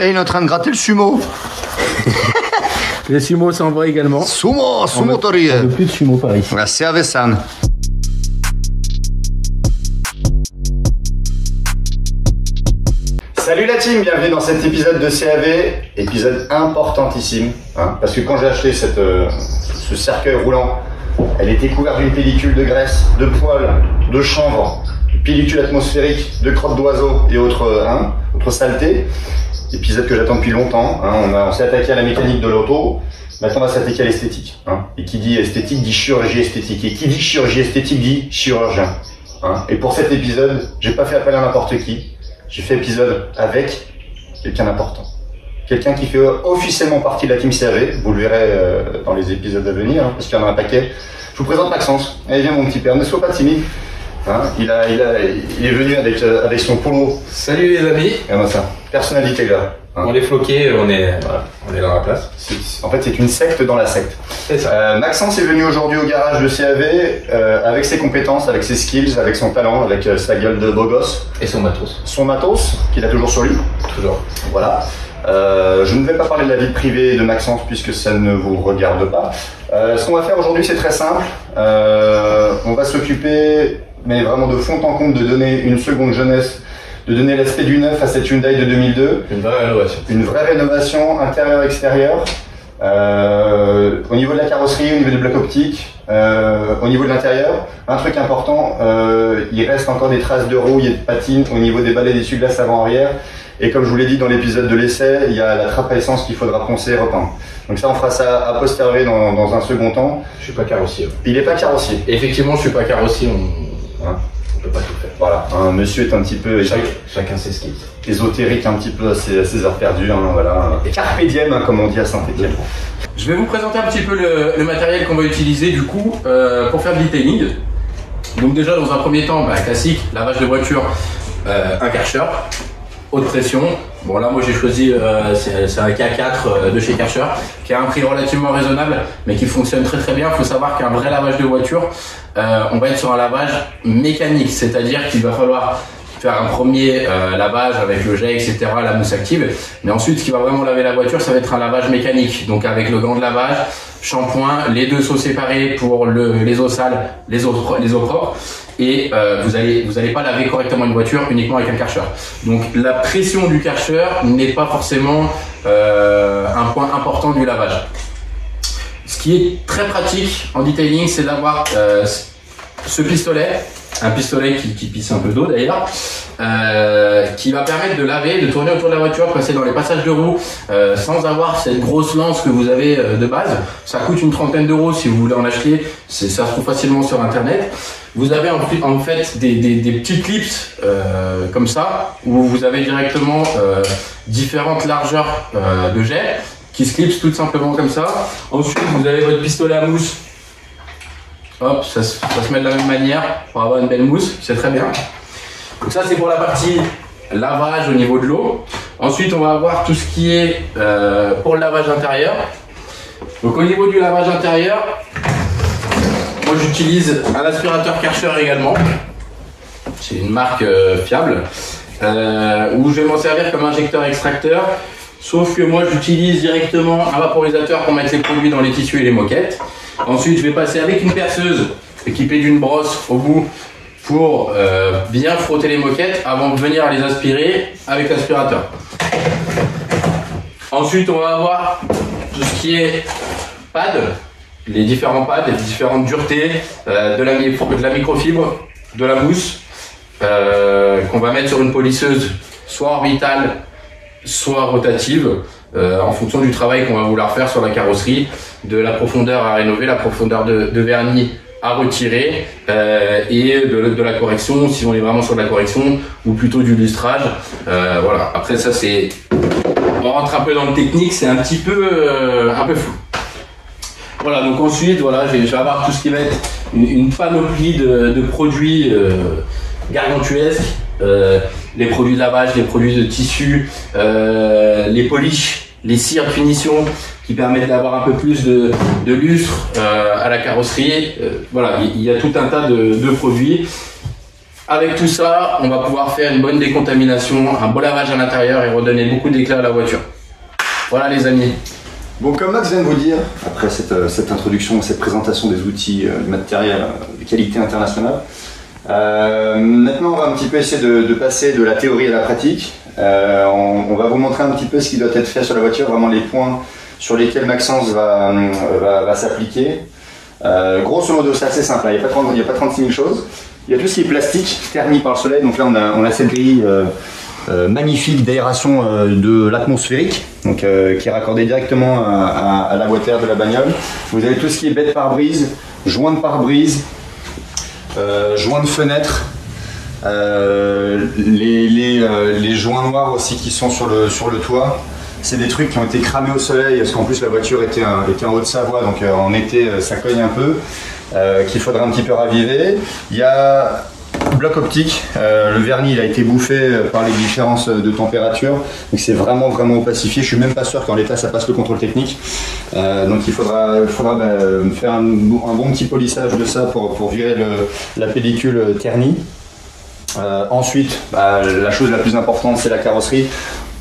Et il est en train de gratter le sumo. Les sumo s'envoient également. Sumo tori. On veut plus de sumo par ici. La CAV-san. Salut la team, bienvenue dans cet épisode de CAV, épisode importantissime, hein, parce que quand j'ai acheté ce cercueil roulant, elle était couverte d'une pellicule de graisse, de poils, de chanvre, de pellicule atmosphérique, de crottes d'oiseaux et autres saletés. Épisode que j'attends depuis longtemps, hein, on s'est attaqué à la mécanique de l'auto, maintenant on va s'attaquer à l'esthétique. Hein, et qui dit esthétique dit chirurgie esthétique, et qui dit chirurgie esthétique dit chirurgien. Hein, et pour cet épisode, j'ai pas fait appel à n'importe qui. J'ai fait épisode avec quelqu'un d'important. Quelqu'un qui fait officiellement partie de la team CAV. Vous le verrez dans les épisodes à venir, hein, parce qu'il y en a un paquet. Je vous présente Maxence. Allez, viens mon petit père, ne sois pas timide. Hein, il est venu avec son polo. Salut les amis. Et ben ça, personnalité là. Hein. On est floqués, on est dans la place. En fait, c'est une secte dans la secte. C'est ça. Maxence est venu aujourd'hui au garage de CAV avec ses compétences, avec ses skills, avec son talent, avec sa gueule de beau gosse. Et son matos. Son matos, qu'il a toujours sur lui. Toujours. Voilà. Je ne vais pas parler de la vie privée de Maxence puisque ça ne vous regarde pas. Ce qu'on va faire aujourd'hui, c'est très simple. On va s'occuper, mais vraiment de fond en comble, de donner une seconde jeunesse, de donner l'aspect du neuf à cette Hyundai de 2002. Une vraie rénovation. Une vraie rénovation intérieur-extérieur. Au niveau de la carrosserie, au niveau du bloc optique, au niveau de l'intérieur, un truc important, il reste encore des traces de rouille et de patine au niveau des balais d'essuie-glace avant-arrière. Et comme je vous l'ai dit dans l'épisode de l'essai, il y a la trappe à essence qu'il faudra poncer et repeindre. Donc ça, on fera ça a posteriori dans un second temps. Je suis pas carrossier. Ouais. Il n'est pas carrossier. Et effectivement, je suis pas carrossier, on peut pas tout faire. Voilà, un monsieur est un petit peu Chacun ses skills. ésotérique, un petit peu à ses heures perdues. Hein, voilà. Carpe diem, hein, comme on dit à Saint-Étienne. Je vais vous présenter un petit peu le matériel qu'on va utiliser du coup pour faire du detailing. Donc déjà dans un premier temps, classique, lavage de voiture, un Karcher, haute pression. Bon là moi j'ai choisi c'est un K4 de chez Karcher qui a un prix relativement raisonnable mais qui fonctionne très très bien. Il faut savoir qu'un vrai lavage de voiture, on va être sur un lavage mécanique, c'est-à-dire qu'il va falloir faire un premier lavage avec le jet, etc., la mousse active. Mais ensuite, ce qui va vraiment laver la voiture, ça va être un lavage mécanique. Donc avec le gant de lavage, shampoing, les deux seaux séparés pour les eaux sales, les eaux propres. Et vous allez pas laver correctement une voiture uniquement avec un Karcher. Donc la pression du Karcher n'est pas forcément un point important du lavage. Ce qui est très pratique en detailing, c'est d'avoir ce pistolet. Un pistolet qui pisse un peu d'eau d'ailleurs, qui va permettre de laver, de tourner autour de la voiture, passer dans les passages de roues sans avoir cette grosse lance que vous avez de base. Ça coûte une trentaine d'euros si vous voulez en acheter, ça se trouve facilement sur internet. Vous avez en fait des petits clips comme ça, où vous avez directement différentes largeurs de jet qui se clipsent tout simplement comme ça. Ensuite vous avez votre pistolet à mousse. Hop, ça se met de la même manière pour avoir une belle mousse, c'est très bien. Donc ça c'est pour la partie lavage au niveau de l'eau. Ensuite on va avoir tout ce qui est pour le lavage intérieur. Donc au niveau du lavage intérieur, moi j'utilise un aspirateur Karcher également. C'est une marque fiable, où je vais m'en servir comme injecteur extracteur. Sauf que moi j'utilise directement un vaporisateur pour mettre les produits dans les tissus et les moquettes. Ensuite je vais passer avec une perceuse équipée d'une brosse au bout pour bien frotter les moquettes avant de venir les aspirer avec l'aspirateur. Ensuite on va avoir tout ce qui est pad, les différents pads, les différentes duretés, de la microfibre, de la mousse qu'on va mettre sur une polisseuse soit orbitale soit rotative en fonction du travail qu'on va vouloir faire sur la carrosserie, de la profondeur à rénover, la profondeur de vernis à retirer et de la correction si on est vraiment sur de la correction ou plutôt du lustrage. Voilà. Après ça c'est, on rentre un peu dans le technique, c'est un petit peu flou. Voilà, donc ensuite voilà, je vais avoir tout ce qui va être une panoplie de produits gargantuesques. Les produits de lavage, les produits de tissu, les polish, les cires de finition qui permettent d'avoir un peu plus de lustre à la carrosserie. Voilà, il y a tout un tas de produits. Avec tout ça, on va pouvoir faire une bonne décontamination, un beau lavage à l'intérieur et redonner beaucoup d'éclat à la voiture. Voilà les amis. Bon, comme Max vient de vous dire, après cette introduction, cette présentation des outils, du matériel de qualité internationale, maintenant on va un petit peu essayer de passer de la théorie à la pratique. On va vous montrer un petit peu ce qui doit être fait sur la voiture, vraiment les points sur lesquels Maxence va s'appliquer. Grosso modo, c'est assez simple, hein. Il n'y a pas 36 000 choses. Il y a tout ce qui est plastique, terni par le soleil. Donc là, on a cette grille magnifique d'aération de l'atmosphérique, donc qui est raccordée directement à la boîte air de la bagnole. Vous avez tout ce qui est bête pare-brise, joint de pare-brise, joint de fenêtre, les joints noirs aussi qui sont sur le toit. C'est des trucs qui ont été cramés au soleil parce qu'en plus la voiture était en Haute-Savoie, donc en été ça cogne un peu, qu'il faudra un petit peu raviver. Il y a bloc optique, le vernis il a été bouffé par les différences de température, donc c'est vraiment opacifié. Je suis même pas sûr qu'en l'état ça passe le contrôle technique, donc il faudra faire un bon petit polissage de ça pour virer la pellicule ternie. Ensuite, la chose la plus importante c'est la carrosserie.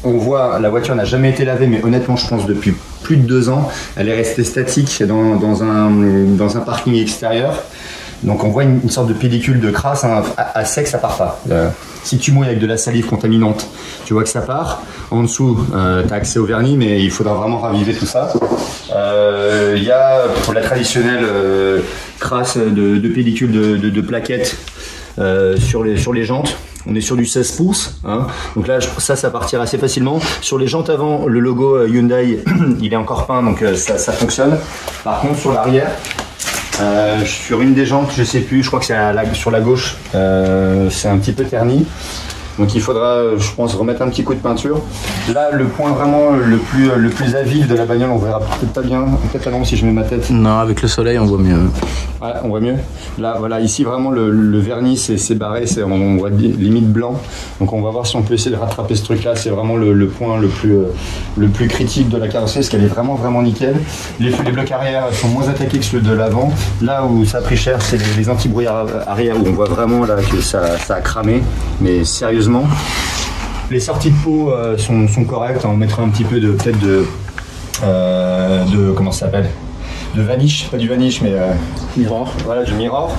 On voit, la voiture n'a jamais été lavée, mais honnêtement, je pense depuis plus de 2 ans, elle est restée statique dans un parking extérieur. Donc on voit une sorte de pellicule de crasse, hein, à sec, ça part pas. Si tu mouilles avec de la salive contaminante, tu vois que ça part. En dessous, tu as accès au vernis, mais il faudra vraiment raviver tout ça. Il y a pour la traditionnelle crasse de pellicule de plaquettes sur les jantes. On est sur du 16 pouces, hein. Donc là ça partira assez facilement. Sur les jantes avant, le logo Hyundai il est encore peint, donc ça fonctionne. Par contre sur l'arrière, sur une des jantes, je sais plus, je crois que c'est sur la gauche, c'est un petit peu terni. Donc il faudra, je pense, remettre un petit coup de peinture. Là, le point vraiment le plus à vif de la bagnole, on verra peut-être pas bien, peut-être avant si je mets ma tête. Non, avec le soleil, on voit mieux. Ouais, on voit mieux. Là, voilà, ici vraiment le vernis c'est barré, on voit limite blanc. Donc on va voir si on peut essayer de rattraper ce truc-là. C'est vraiment le point le plus critique de la carrosserie, parce qu'elle est vraiment nickel. Les blocs arrière sont moins attaqués que ceux de l'avant. Là où ça a pris cher, c'est les anti-brouillard arrière, où on voit vraiment là que ça a cramé, mais sérieusement. Les sorties de peau sont correctes. On mettra un petit peu de comment ça s'appelle, de vanish, pas du vanish mais Mirror. Voilà, du mirror.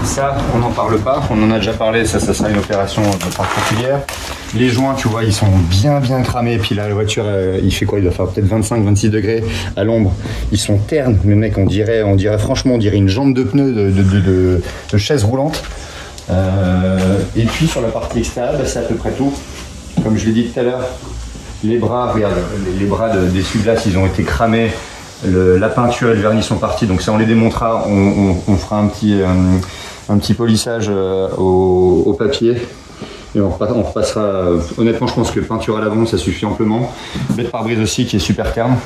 Ça on n'en parle pas, on en a déjà parlé, ça sera une opération particulière. Les joints, tu vois, ils sont bien cramés. Et puis là, la voiture, il fait quoi? Il doit faire peut-être 25-26 degrés à l'ombre. Ils sont ternes, mais mec, on dirait franchement, on dirait une jambe de pneu de chaise roulante. Et puis sur la partie extérieure, c'est à peu près tout. Comme je l'ai dit tout à l'heure, les bras, regarde, les bras des essuie-glaces, ils ont été cramés. La peinture et le vernis sont partis, donc ça on les démontera. On fera un petit polissage au papier. Et on repassera. Honnêtement, je pense que peinture à l'avant, ça suffit amplement. Bête pare-brise aussi qui est super terne.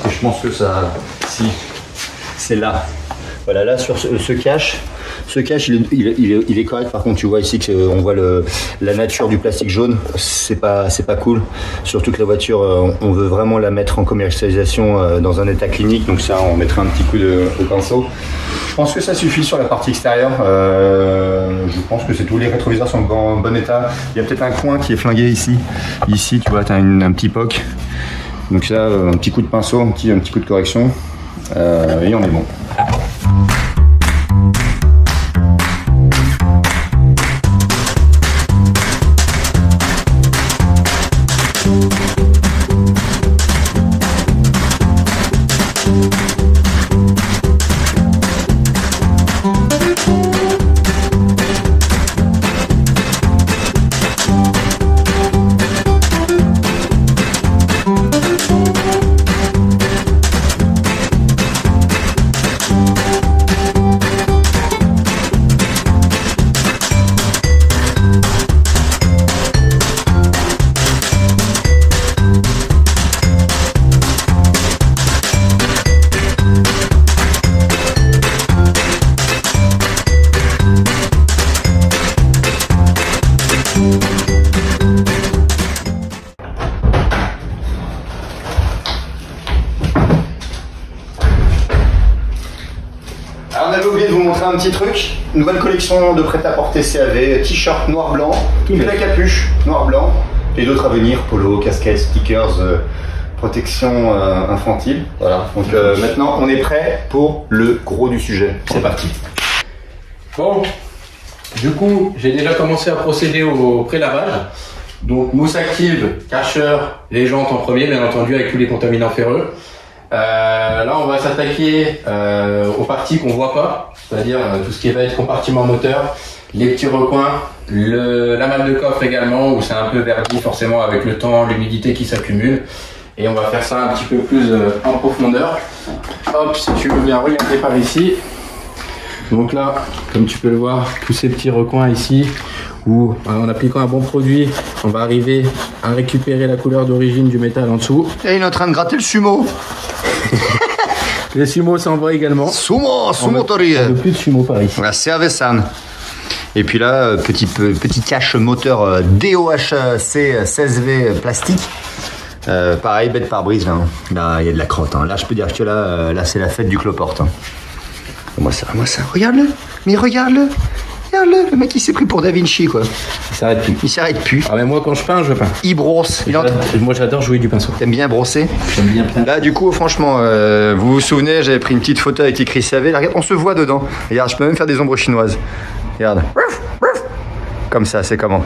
Et je pense que ça, si, c'est là. Voilà, là sur ce cache. Ce cache, il est correct. Par contre, tu vois ici qu'on voit la nature du plastique jaune. C'est pas cool. Surtout que la voiture, on veut vraiment la mettre en commercialisation dans un état clinique. Donc ça, on mettra un petit coup au pinceau. Je pense que ça suffit sur la partie extérieure. Je pense que c'est tout. Les rétroviseurs sont en bon état. Il y a peut-être un coin qui est flingué ici. Ici, tu vois, tu as un petit poc. Donc là, un petit coup de pinceau, un petit coup de correction. Et on est bon. On avait oublié de vous montrer un petit truc. nouvelle collection de prêt-à-porter CAV, t-shirt noir-blanc, puis la capuche noir-blanc, et d'autres à venir, polo, casquettes, stickers, protection infantile. Voilà, donc maintenant on est prêt pour le gros du sujet. C'est parti. Bon, du coup, j'ai déjà commencé à procéder au pré-lavage. Donc mousse active, Karcher, les jantes en premier, bien entendu, avec tous les contaminants ferreux. Là, on va s'attaquer aux parties qu'on voit pas, c'est-à-dire tout ce qui va être compartiment moteur, les petits recoins, la malle de coffre également, où c'est un peu verdi forcément avec le temps, l'humidité qui s'accumule. Et on va faire ça un petit peu plus en profondeur. Hop, si tu veux bien regarder par ici. Donc là, comme tu peux le voir, tous ces petits recoins ici, où en appliquant un bon produit, on va arriver à récupérer la couleur d'origine du métal en dessous. Et il est en train de gratter le sumo. Les sumo s'en vont également. Sumo tori. On veut plus de sumo par ici. Voilà, CAV-SAN. Et puis là, petit cache moteur DOHC 16V plastique. Pareil, bête pare-brise. Là, il y a de la crotte. Là, je peux dire que là c'est la fête du cloporte. Moi ça. Regarde-le. Mais regarde-le. Regarde-le. Le mec, il s'est pris pour Da Vinci, quoi. Il s'arrête plus. Ah, mais moi, quand je peins, je peins. Il brosse. Moi, j'adore jouer du pinceau. T'aimes bien brosser? J'aime bien peindre. Là, du coup, franchement, vous vous souvenez, j'avais pris une petite photo avec écrit CAV. Là, regarde, on se voit dedans. Regarde, je peux même faire des ombres chinoises. Regarde. Comme ça, c'est comment?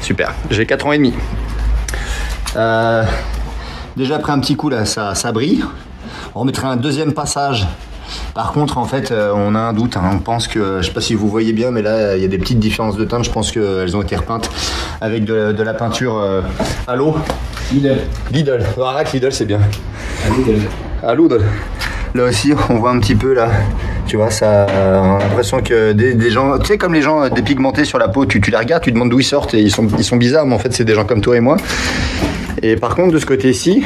Super. J'ai 4 ans et demi. Déjà après un petit coup là, ça brille. On remettrait un deuxième passage. Par contre, en fait, on a un doute. On pense que, je sais pas si vous voyez bien, mais là, il y a des petites différences de teinte. Je pense qu'elles ont été repeintes avec de la peinture à l'eau. Lidl. Arrête, Lidl, c'est bien. À Lidl. Là aussi, on voit un petit peu là. Tu vois, ça, on a l'impression que des gens, tu sais, comme les gens dépigmentés sur la peau, tu les regardes, tu demandes d'où ils sortent et ils sont bizarres, mais en fait, c'est des gens comme toi et moi. Et par contre, de ce côté-ci,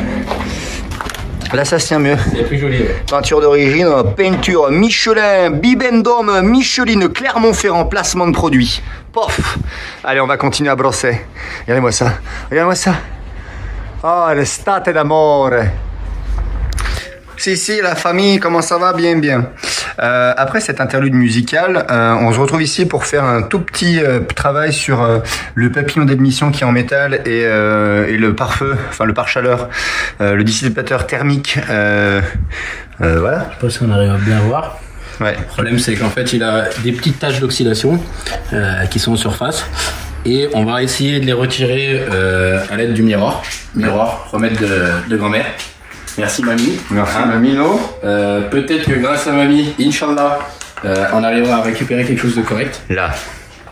là, ça se tient mieux. C'est plus joli. Ouais. Peinture d'origine, peinture Michelin, Bibendum, Micheline, Clermont-Ferrand, placement de produit. Pof. Allez, on va continuer à brosser. Regardez-moi ça. Regardez-moi ça. Oh, l'estate d'amore. Si, la famille, comment ça va? Bien, bien. Après cette interlude musicale, on se retrouve ici pour faire un tout petit travail sur le papillon d'admission qui est en métal et le pare-feu, enfin le pare-chaleur, le dissipateur thermique. Voilà. Je sais pas si on arrive à bien voir. Ouais. Le problème, c'est qu'en fait, il a des petites taches d'oxydation qui sont en surface. Et on va essayer de les retirer à l'aide du miroir. Remède de grand-mère. Merci mamie. Merci mamino. Peut-être que grâce à mamie, Inch'Allah, on arrivera à récupérer quelque chose de correct. Là,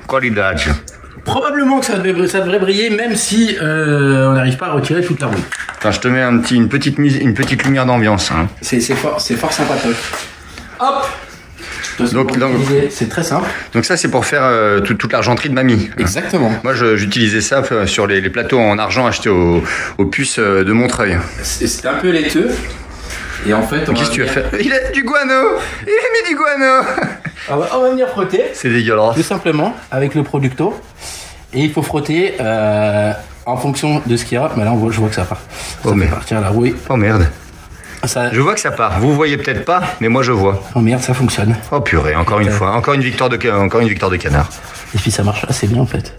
qualidad. Probablement que ça devrait briller, même si on n'arrive pas à retirer toute la rouille. Attends, je te mets une petite lumière d'ambiance. Hein. C'est fort sympathique. Hop. Donc c'est très simple. Donc ça, c'est pour faire toute l'argenterie de mamie. Exactement. Moi, j'utilisais ça sur les plateaux en argent achetés aux puces de Montreuil. C'est un peu laiteux. Et en fait, qu'est-ce que tu as fait? Il a du guano. Il a mis du guano. On va venir frotter. C'est dégueulasse. Tout simplement avec le Producto. Et il faut frotter en fonction de ce qu'il y a. Mais là, je vois que ça part. Ça fait partir la rouille. Oh merde. Ça... Je vois que ça part. Vous voyez peut-être pas, mais moi je vois. Oh merde, ça fonctionne. Oh purée, encore une fois, encore une victoire de canard. Et puis ça marche assez bien en fait.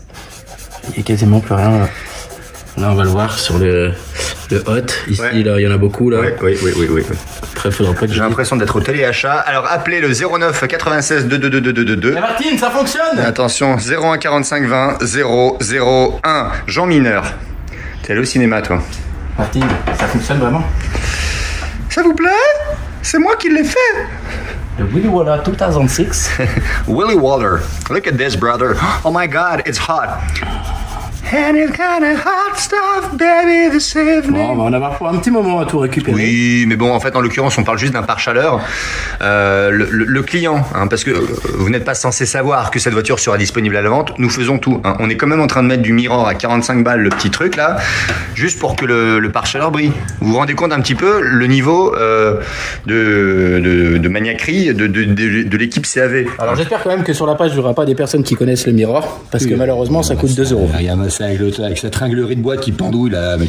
Il y a quasiment plus rien. Là, on va le voir sur le hot. Ici, ouais. Là, il y en a beaucoup là. Oui. Après, faudra pas que j'ai l'impression d'être au téléachat. Alors appelez le 09 96 22222. Mais Martine, ça fonctionne. Attention, 01 45 20 001. Jean Mineur. T'es allé au cinéma, toi? Martine, ça fonctionne vraiment? Ça vous plaît? C'est moi qui l'ai fait. Le Willy Waller 2006. Willy Waller. Look at this, brother. Oh my God, it's hot. And it's kind of hot stuff, baby, this evening. Bon, on va en avoir pour un petit moment à tout récupérer. Oui, mais bon, en fait, en l'occurrence, on parle juste d'un pare-chaleur. Le client, hein, parce que vous n'êtes pas censé savoir que cette voiture sera disponible à la vente. Nous faisons tout. Hein. On est quand même en train de mettre du Mirror à 45 balles, le petit truc là, juste pour que le pare-chaleur brille. Vous vous rendez compte un petit peu le niveau de maniaquerie de l'équipe CAV. Alors j'espère quand même que sur la page, il n'y aura pas des personnes qui connaissent le Mirror, parce que malheureusement, ça coûte 2 €. Regarde ça avec cette tringlerie de bois qui pendouille là. Mais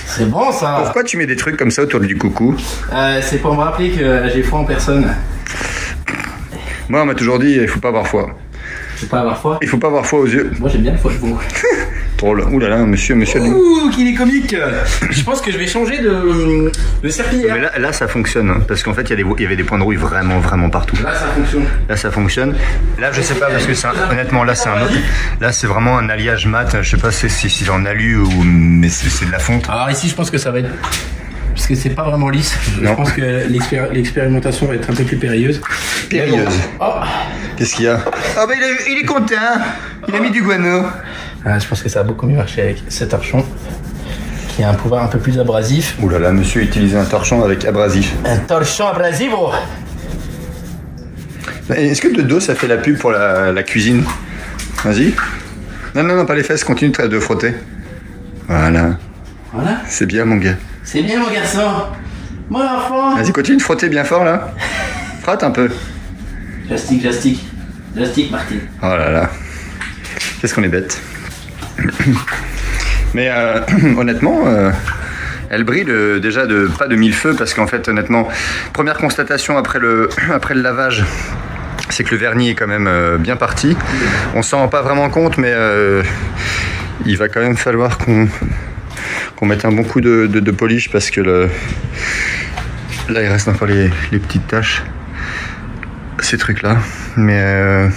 C'est bon ça. Pourquoi tu mets des trucs comme ça autour du coucou? C'est pour me rappeler que j'ai foi en personne. Moi, on m'a toujours dit, il faut pas avoir foi. Faut pas avoir foi. Il faut pas avoir foi aux yeux. Moi j'aime bien le foie de veau. Drôle. Ouh là là, monsieur. Ouh, qu'il est comique. Je pense que je vais changer de serpillière. Mais là, ça fonctionne. Hein, parce qu'en fait, il y avait des points de rouille vraiment partout. Là, ça fonctionne. Là, ça fonctionne. Là, je sais pas, parce que honnêtement, là, c'est un autre. Là, c'est vraiment un alliage mat. Je sais pas si c'est en alu ou. Mais c'est de la fonte. Alors ici, je pense que ça va être. Parce que c'est pas vraiment lisse. Je pense que l'expérimentation va être un peu plus périlleuse. Périlleuse. Oh. Qu'est-ce qu'il y a? Ah, bah, il est content. Il a mis du guano. Ah, je pense que ça a beaucoup mieux marché avec cet torchon qui a un pouvoir un peu plus abrasif. Ouh là là, monsieur utilisait un torchon avec abrasif. Un torchon abrasif, oh. Est-ce que de dos ça fait la pub pour la cuisine? Vas-y. Non, pas les fesses, continue de frotter. Voilà. Voilà. C'est bien mon gars. C'est bien mon garçon. Mon enfant. Vas-y, continue de frotter bien fort là. Frotte un peu. J'astique, Martine. Oh là là. Qu'est-ce qu'on est bête. Mais honnêtement, elle brille déjà pas de mille feux parce qu'en fait, honnêtement, première constatation après le lavage, c'est que le vernis est quand même bien parti. On s'en rend pas vraiment compte, mais il va quand même falloir qu'on mette un bon coup de polish parce que là, il reste encore les petites taches, ces trucs-là. Mais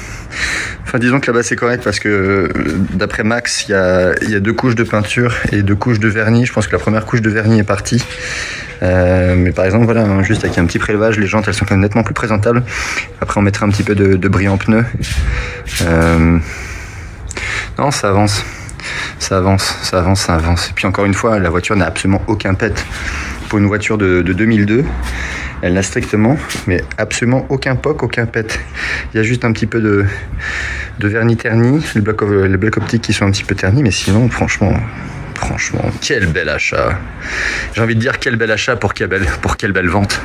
enfin, disons que là-bas c'est correct parce que d'après Max, il y a 2 couches de peinture et 2 couches de vernis. Je pense que la première couche de vernis est partie. Mais par exemple, voilà, hein, juste avec un petit prélevage, les jantes elles sont quand même nettement plus présentables. Après, on mettra un petit peu de brillant pneu. Non, ça avance. Ça avance. Et puis encore une fois, la voiture n'a absolument aucun pet. Pour une voiture de 2002, elle n'a strictement, mais absolument aucun POC, aucun pet. Il y a juste un petit peu de vernis terni, les blocs optiques qui sont un petit peu ternis, mais sinon, franchement, quel bel achat. J'ai envie de dire quel bel achat pour quelle belle vente.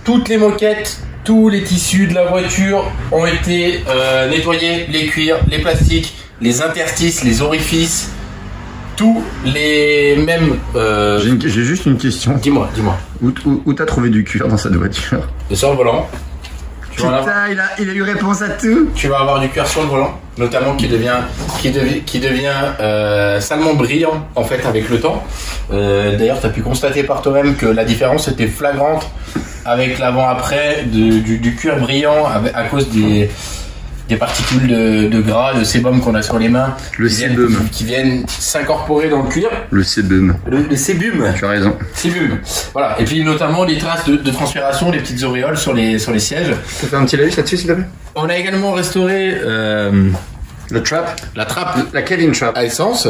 Toutes les moquettes, tous les tissus de la voiture ont été nettoyés, les cuirs, les plastiques, les interstices, les orifices, tous les mêmes... J'ai juste une question. Dis-moi. Où t'as trouvé du cuir dans cette voiture? Sur le volant. Putain, il a eu réponse à tout. Tu vas avoir du cuir sur le volant, notamment qui devient salement brillant en fait avec le temps. D'ailleurs, tu as pu constater par toi-même que la différence était flagrante avec l'avant-après du cuir brillant à cause des particules de gras, de sébum qu'on a sur les mains, qui viennent s'incorporer dans le cuir. Le sébum. Le sébum. Tu as raison. Sébum. Voilà. Et puis notamment les traces de transpiration, les petites auréoles sur les sièges. Tu peux faire un petit lavis là-dessus s'il te plaît? On a également restauré la trappe. La Kelvin Trap à essence.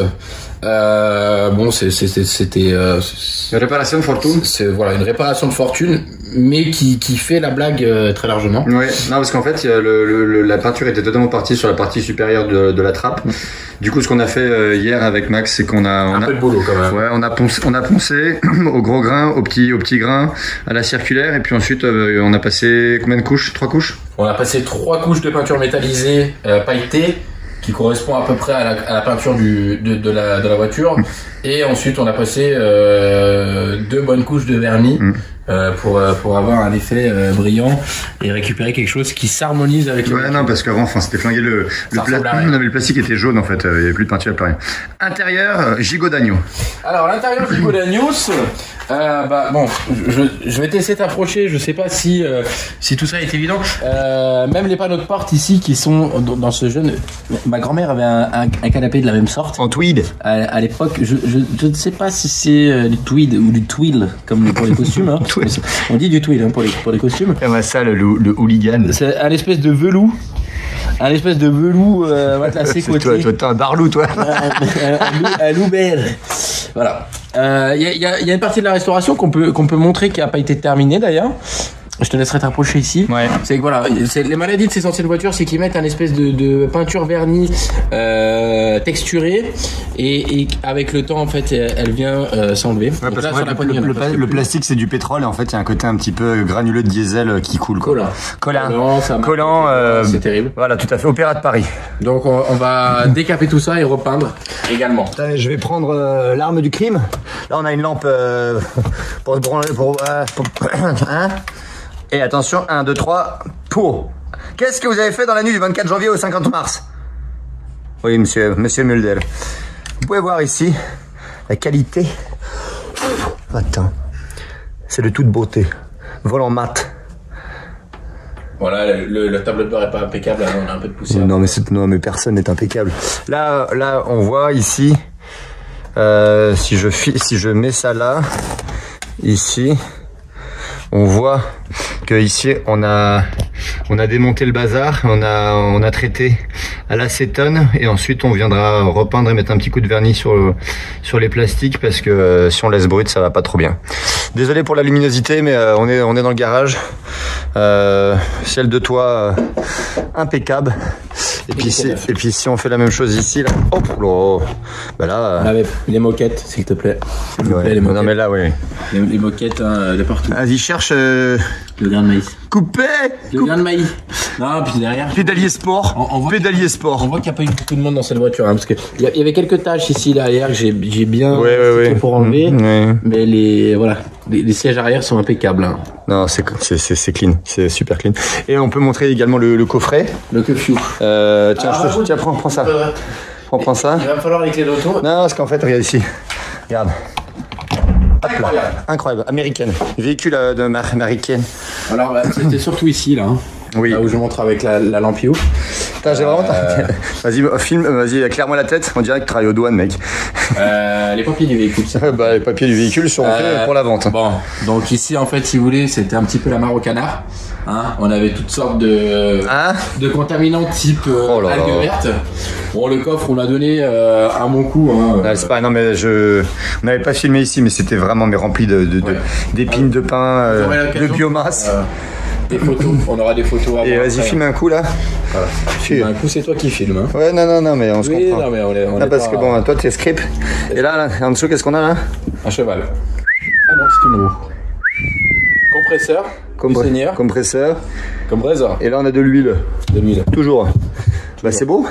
Bon, c'était une réparation de fortune. C'est voilà une réparation de fortune, mais qui fait la blague très largement. Ouais. Non, parce qu'en fait, la peinture était totalement partie sur la partie supérieure de la trappe. Du coup, ce qu'on a fait hier avec Max, c'est qu'on a un peu de boulot quand même. Ouais, on a poncé au gros grain, au petit grain, à la circulaire, et puis ensuite on a passé combien de couches? 3 couches. On a passé 3 couches de peinture métallisée pailletée, qui correspond à peu près à la peinture de la voiture. Et ensuite, on a passé 2 bonnes couches de vernis pour avoir un effet brillant et récupérer quelque chose qui s'harmonise avec le. Ouais, non, parce qu'avant, enfin, c'était flingué le plastique était jaune en fait, il n'y avait plus de peinture, plus rien. Intérieur, gigot d'agneau. Alors, l'intérieur gigot d'agneau, bon, je vais t'essayer de t'approcher, je sais pas si tout ça est évident. Même les panneaux de porte ici qui sont dans ce jeune. Ma grand-mère avait un canapé de la même sorte. En tweed. À l'époque, je ne sais pas si c'est du tweed ou du twill, comme pour les costumes. Hein. On dit du twill hein, pour les costumes. Et moi, ça, le hooligan. C'est un espèce de velours. Un espèce de velours matelassé côté. Toi, t'es un barlou, toi. Un loubert. Voilà. Il y a une partie de la restauration qu'on peut montrer qui n'a pas été terminée d'ailleurs. Je te laisserai t'approcher ici. Ouais. C'est que voilà, les maladies de ces anciennes voitures, c'est qu'ils mettent un espèce de peinture vernie texturée et avec le temps en fait, elle vient s'enlever. Ouais, parce que le plastique c'est du pétrole et en fait il y a un côté un petit peu granuleux de diesel qui coule. Collant. C'est terrible. Voilà, tout à fait. Opéra de Paris. Donc on va décaper tout ça et repeindre également. Je vais prendre l'arme du crime. Là on a une lampe pour hein. Et attention, 1, 2, 3, pour. Qu'est-ce que vous avez fait dans la nuit du 24 janvier au 50 mars? Oui, monsieur Mulder. Vous pouvez voir ici la qualité. Attends. C'est de toute beauté. Volant mat. Voilà, la table de bord est pas impeccable, là, on a un peu de poussière. Non, mais personne n'est impeccable. Là, on voit ici, si je mets ça là, ici, on voit que ici on a démonté le bazar, on a traité à l'acétone et ensuite on viendra repeindre et mettre un petit coup de vernis sur les plastiques parce que si on laisse brut ça va pas trop bien. Désolé pour la luminosité mais on est dans le garage. Ciel de toit impeccable. Et puis si on fait la même chose ici là, bah là les moquettes s'il te plaît. Ouais, non mais là oui. Les moquettes de partout. Vas-y cherche le grain de maïs. Coupé. Le grain de maïs. Non, puis derrière. Pédalier sport. Pédalier sport. On voit qu'il n'y a pas eu beaucoup de monde dans cette voiture hein, parce que il y avait quelques taches ici derrière que j'ai bien pour enlever. Mais les sièges arrière sont impeccables. Hein. Non, c'est clean, c'est super clean. Et on peut montrer également le coffret. Le coffre. Tiens, prends ça. Prends ça. Il va me falloir les clés d'auto. Non, parce qu'en fait, regarde ici. Regarde. Hop là. Incroyable. Américaine. Véhicule de marque américaine. Alors, c'était surtout ici, là. Hein. Oui. Là où je montre avec la lampio. Putain, j'ai vraiment. Vas-y, filme, vas-y, éclaire-moi la tête. On dirait que tu travailles aux douanes, mec. Les papiers du véhicule. Les papiers du véhicule sont faits pour la vente. Bon, donc ici, en fait, si vous voulez, c'était un petit peu la mare au canard. Hein, on avait toutes sortes de contaminants type algues vertes. Bon, le coffre, on l'a donné un bon coup. Hein, c'est pas, non, mais on n'avait pas filmé ici, mais c'était vraiment rempli d'épines de pin, de biomasse. Des photos, on aura des photos avant. Et vas-y, filme un coup là. Voilà. Filme un coup, c'est toi qui filme. Hein. Ouais, non, mais on se comprend. Non, mais on est parce que bon, toi, t'es script. Et là, en dessous, qu'est-ce qu'on a là? Un cheval. Ah non, c'est une roue. Compresseur. Compresseur. Et là, on a de l'huile. Toujours. Bah, c'est beau.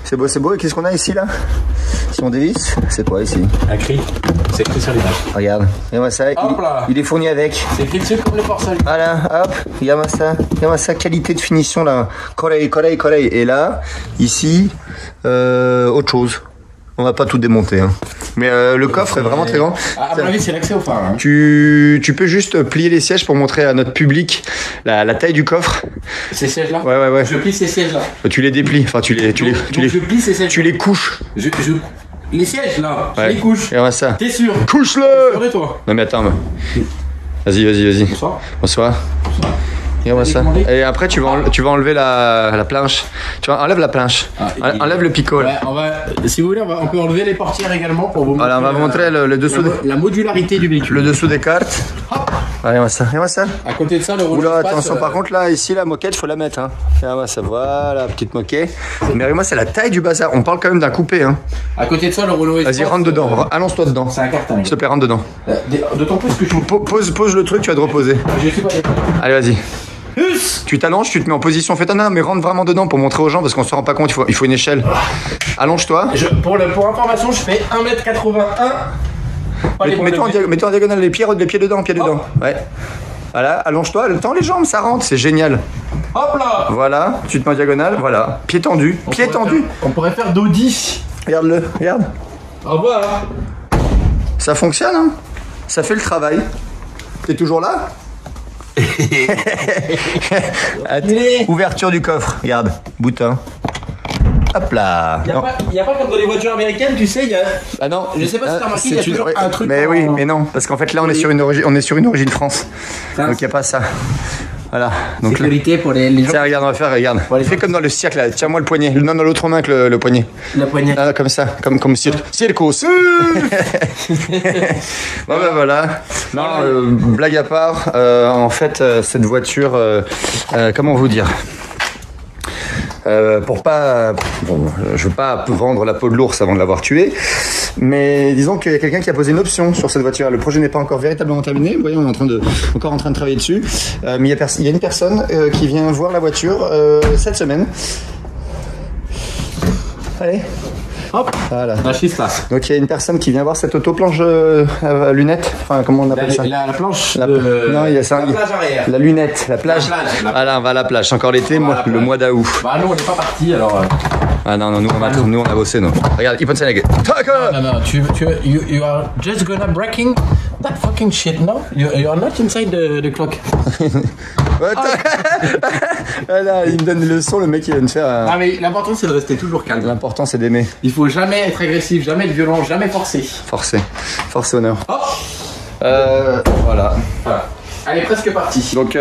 C'est beau. Et qu'est-ce qu'on a ici là? Si on dévisse, c'est quoi ici? Un cri. C'est écrit sur l'image. Regarde. Regarde-moi ça. Il est fourni avec. C'est écrit dessus comme les porcelaines. Voilà, hop. Regarde-moi ça. Qualité de finition là. Coreille. Et là, ici, autre chose. On va pas tout démonter. Hein. Mais le coffre est vraiment très grand. À mon avis, c'est l'accès au phare. Hein. Tu peux juste plier les sièges pour montrer à notre public la taille du coffre. Ces sièges-là? Ouais. Je plie ces sièges-là. Tu les déplies. Enfin, tu les plie ces sièges. Tu les couches. Les sièges là, je les couche. Et on va ça. T'es sûr? Couche-le! Sûr de toi? Non mais attends. Vas-y. Bonsoir. Regarde-moi ça. Et après tu vas enlever la planche. Enlève la planche. Enlève le picot. Ouais, si vous voulez, on peut enlever les portières également pour vous montrer. Voilà, on va montrer le dessous la modularité du véhicule. Le dessous des cartes. Hop. Regarde-moi ça. À côté de ça, le rouleau. Oula, attention, par contre là, ici la moquette, faut la mettre. Hein. Regarde-moi ça, voilà, petite moquette. Mais regarde-moi, c'est la taille du bazar. On parle quand même d'un coupé. Hein. À côté de ça, le rouleau. Vas-y, rentre dedans. Allonce-toi dedans. C'est un carton. S'il te plaît, rentre dedans. D'autant plus que je pose le truc, tu vas te reposer. Je suis pas d'accord. Allez, vas-y. Tu t'allonges, tu te mets en position fétana, mais rentre vraiment dedans pour montrer aux gens parce qu'on se rend pas compte, il faut une échelle. Allonge-toi. Pour information, je fais 1m81. Mets-toi en diagonale, les pieds dedans, Ouais. Voilà, allonge-toi, tends les jambes, ça rentre, c'est génial. Hop là. Voilà, tu te mets en diagonale, voilà. Pied tendu. On pourrait faire dos 10. Regarde-le, regarde. Au revoir. Ça fonctionne, hein. Ça fait le travail. T'es toujours là? Ouverture du coffre, regarde, bouton. Hop là. Il n'y a pas comme dans les voitures américaines, tu sais, il y a... Ah non, je sais pas si t'as remarqué, il y a toujours un truc. Mais oui, mais non, parce qu'en fait là on est sur une origine France. Donc il n'y a pas ça. Voilà. Donc sécurité pour les gens. Tiens, regarde, on va faire, regarde. Fais comme dans le cirque là, tiens-moi le poignet. Non, dans l'autre main que le poignet. Le poignet. Ah, comme ça, comme cirque. Circus. Bon ben voilà. Non, blague à part, en fait, cette voiture, comment vous dire? Pour pas, bon, je veux pas vendre la peau de l'ours avant de l'avoir tué, mais disons qu'il y a quelqu'un qui a posé une option sur cette voiture. Le projet n'est pas encore véritablement terminé. Vous voyez, on est encore en train de travailler dessus. Mais il y a une personne qui vient voir la voiture cette semaine. Allez. Hop, voilà. La schiste là. Donc il y a une personne qui vient voir cette autoplanche à lunettes. Enfin, comment on appelle ça? La planche. Non, il y a ça. La plage arrière. La lunette, la plage. Voilà, on va à la plage. Encore l'été, le mois d'août. Bah nous on n'est pas partis alors. Ah non, nous on a bossé, non. Regarde, il peut se léguer. Non, you are just gonna breaking that fucking shit, no? You are not inside the clock. Ah là, il me donne des leçons, le mec il vient de faire. Ah mais l'important c'est de rester toujours calme. L'important c'est d'aimer. Il faut jamais être agressif, jamais être violent, jamais forcer. Force honneur. Hop. Voilà. Elle est presque partie. Donc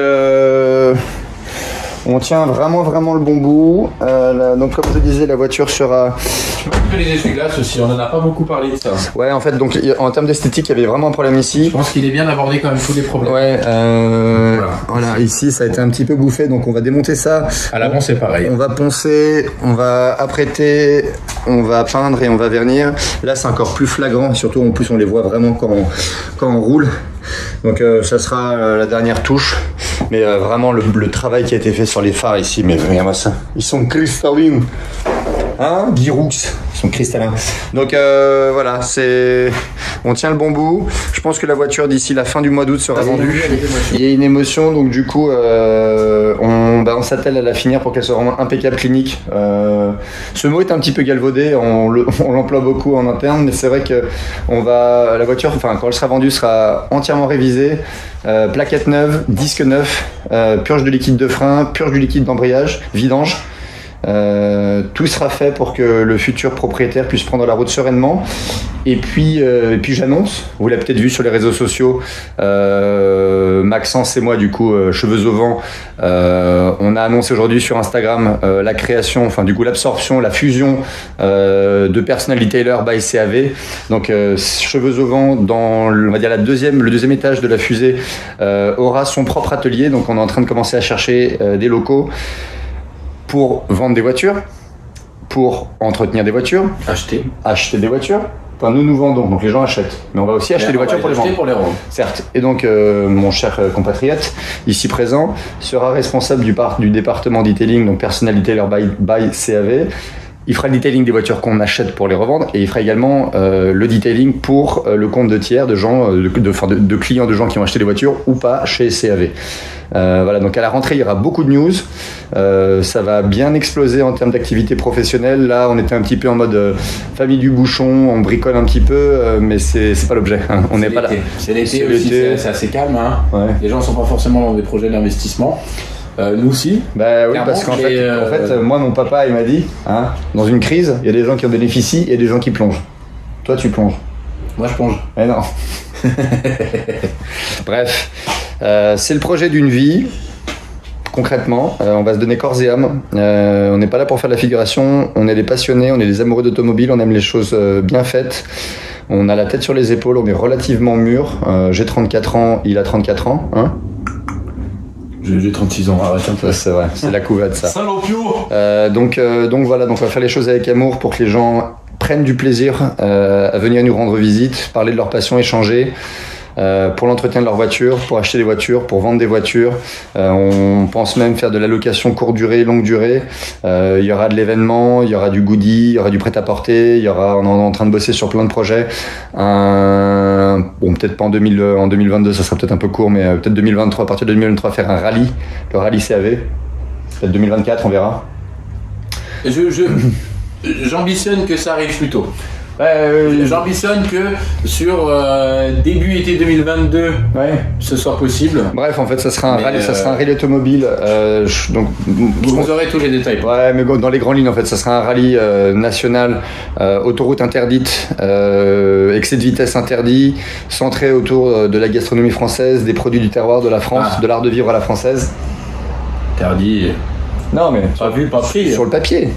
on tient vraiment le bon bout. Donc comme je disais, la voiture sera... Je m'occupe les essuie-glaces aussi, on en a pas beaucoup parlé de ça. Ouais, en fait, donc en termes d'esthétique, il y avait vraiment un problème ici. Je pense qu'il est bien d'aborder quand même tous les problèmes. Ouais, voilà, ici ça a été un petit peu bouffé, donc on va démonter ça. À l'avant c'est pareil. On va poncer, on va apprêter, on va peindre et on va vernir. Là c'est encore plus flagrant, surtout en plus on les voit vraiment quand on roule. Donc ça sera la dernière touche. Mais vraiment le travail qui a été fait sur les phares ici, mais regarde-moi ça. Ils sont cristallins. Hein, Giroux, ils sont cristallins. Donc voilà, on tient le bon bout. Je pense que la voiture d'ici la fin du mois d'août sera vendue. Il y a une émotion, donc du coup on s'attelle à la finir pour qu'elle soit vraiment impeccable clinique. Ce mot est un petit peu galvaudé, on l'emploie beaucoup en interne, mais c'est vrai que la voiture, enfin quand elle sera vendue, sera entièrement révisée. Plaquettes neuves, disques neufs, purge de liquide de frein, purge du liquide d'embrayage, vidange. Tout sera fait pour que le futur propriétaire puisse prendre la route sereinement. Et puis j'annonce, vous l'avez peut-être vu sur les réseaux sociaux, Maxence et moi du coup, cheveux au vent, on a annoncé aujourd'hui sur Instagram la création, enfin du coup l'absorption, la fusion de Personal Detailer by CAV. Donc cheveux au vent dans on va dire le deuxième étage de la fusée aura son propre atelier. Donc on est en train de commencer à chercher des locaux pour vendre des voitures, pour entretenir des voitures, acheter des voitures. Enfin, nous vendons, donc les gens achètent. Mais on va aussi acheter des voitures pour les vendre. Certes. Et donc, mon cher compatriote, ici présent, sera responsable du département detailing, donc Personal Detailer by CAV. Il fera le detailing des voitures qu'on achète pour les revendre et il fera également le detailing pour le compte de tiers de gens, de clients de gens qui ont acheté des voitures ou pas chez CAV. Voilà, donc à la rentrée, il y aura beaucoup de news. Ça va bien exploser en termes d'activité professionnelle. Là, on était un petit peu en mode famille du bouchon, on bricole un petit peu, mais c'est pas l'objet. Hein. On n'est pas là. C'est l'été aussi, c'est assez calme. Hein. Ouais. Les gens ne sont pas forcément dans des projets d'investissement. Nous aussi. Bah oui, parce qu'en fait, moi, mon papa, il m'a dit, hein, dans une crise, il y a des gens qui en bénéficient et des gens qui plongent. Toi, tu plonges. Moi, je plonge. Mais non. Bref, c'est le projet d'une vie. Concrètement, on va se donner corps et âme. On n'est pas là pour faire de la figuration. On est des passionnés, on est des amoureux d'automobile, on aime les choses bien faites. On a la tête sur les épaules, on est relativement mûr. J'ai 34 ans, il a 34 ans. Hein. J'ai 36 ans, arrête un peu. C'est vrai, c'est la couvade ça. Salopio. Donc voilà, donc on va faire les choses avec amour pour que les gens prennent du plaisir à venir nous rendre visite, parler de leur passion, échanger. pour l'entretien de leur voiture, pour acheter des voitures, pour vendre des voitures. On pense même faire de la location courte durée, longue durée. Il y aura de l'événement, il y aura du goodie, il y aura du prêt-à-porter, on est en train de bosser sur plein de projets. Bon, peut-être pas en 2022, ça sera peut-être un peu court, mais peut-être 2023, à partir de 2023, faire un rallye, le rallye CAV. Peut-être 2024, on verra. J'ambitionne que ça arrive plus tôt. J'ambitionne que sur début été 2022, ce soit possible. Bref, en fait, ça sera un rallye automobile. Donc, vous aurez tous les détails. Ouais, mais dans les grandes lignes, en fait, ça sera un rallye national, autoroute interdite, excès de vitesse interdit, centré autour de la gastronomie française, des produits du terroir de la France, de l'art de vivre à la française. Interdit. Non, mais pas vu, pas pris. Sur le papier,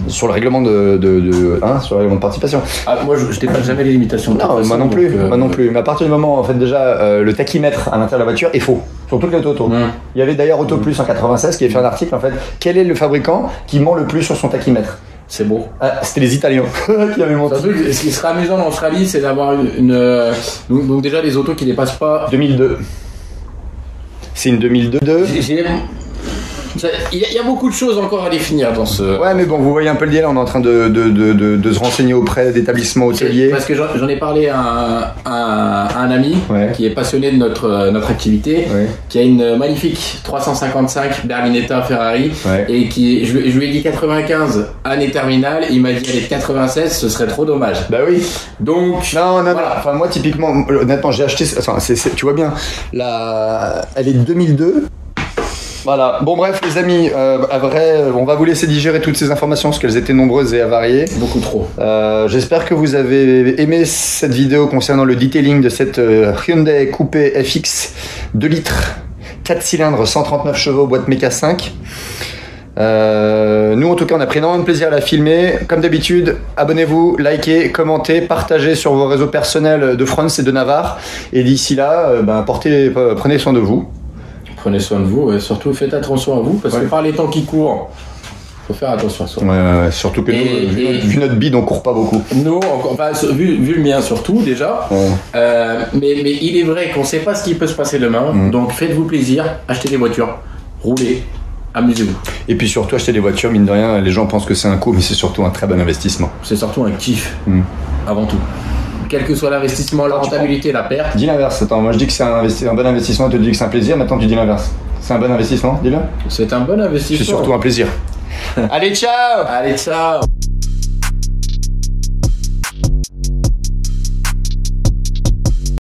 sur le règlement sur le règlement de participation. Moi, je dépasse jamais les limitations. Non, moi non plus. Moi non plus. Mais à partir du moment, en fait, déjà, le tachymètre à l'intérieur de la voiture est faux. Sur toutes les autos. Il y avait d'ailleurs Auto Plus en 96 qui avait fait un article, en fait. Quel est le fabricant qui ment le plus sur son tachymètre? C'est beau. C'était les Italiens qui avaient menti. Ce qui sera amusant dans ce rallye, c'est d'avoir donc déjà les autos qui dépassent pas 2002. C'est une 2002. Il y a beaucoup de choses encore à définir dans ce... Ouais, mais bon, vous voyez un peu le deal, on est en train de se renseigner auprès d'établissements hôteliers. Parce que j'en ai parlé à un ami qui est passionné de notre activité, qui a une magnifique 355 Berlinetta Ferrari, et je lui ai dit 95 année terminale, et il m'a dit elle est 96, ce serait trop dommage. Bah oui. Donc... Non, voilà. Enfin, moi, typiquement, honnêtement, j'ai acheté... Enfin, tu vois bien, elle est de 2002. Voilà. Bon, bref, les amis, on va vous laisser digérer toutes ces informations parce qu'elles étaient nombreuses et avariées. Beaucoup trop. J'espère que vous avez aimé cette vidéo concernant le detailing de cette Hyundai Coupé FX 2 litres, 4 cylindres, 139 chevaux, boîte Mecha 5. Nous, en tout cas, on a pris énormément de plaisir à la filmer. Comme d'habitude, abonnez-vous, likez, commentez, partagez sur vos réseaux personnels de France et de Navarre. Et d'ici là, prenez soin de vous. Prenez soin de vous et surtout faites attention à vous parce que par les temps qui courent, faut faire attention à soi. Ouais, surtout que nous, vu notre bide, on court pas beaucoup. Nous, vu le mien surtout déjà, mais il est vrai qu'on sait pas ce qui peut se passer demain, donc faites-vous plaisir, achetez des voitures, roulez, amusez-vous. Et puis surtout achetez des voitures, mine de rien, les gens pensent que c'est un coût, mais c'est surtout un très bon investissement. C'est surtout un kiff, avant tout. Quel que soit l'investissement, la rentabilité, la perte. Dis l'inverse, attends, moi je dis que c'est un bon investissement, toi tu dis que c'est un plaisir, maintenant tu dis l'inverse. C'est un bon investissement, dis-le. C'est un bon investissement. C'est surtout un plaisir. Allez, ciao. Allez, ciao.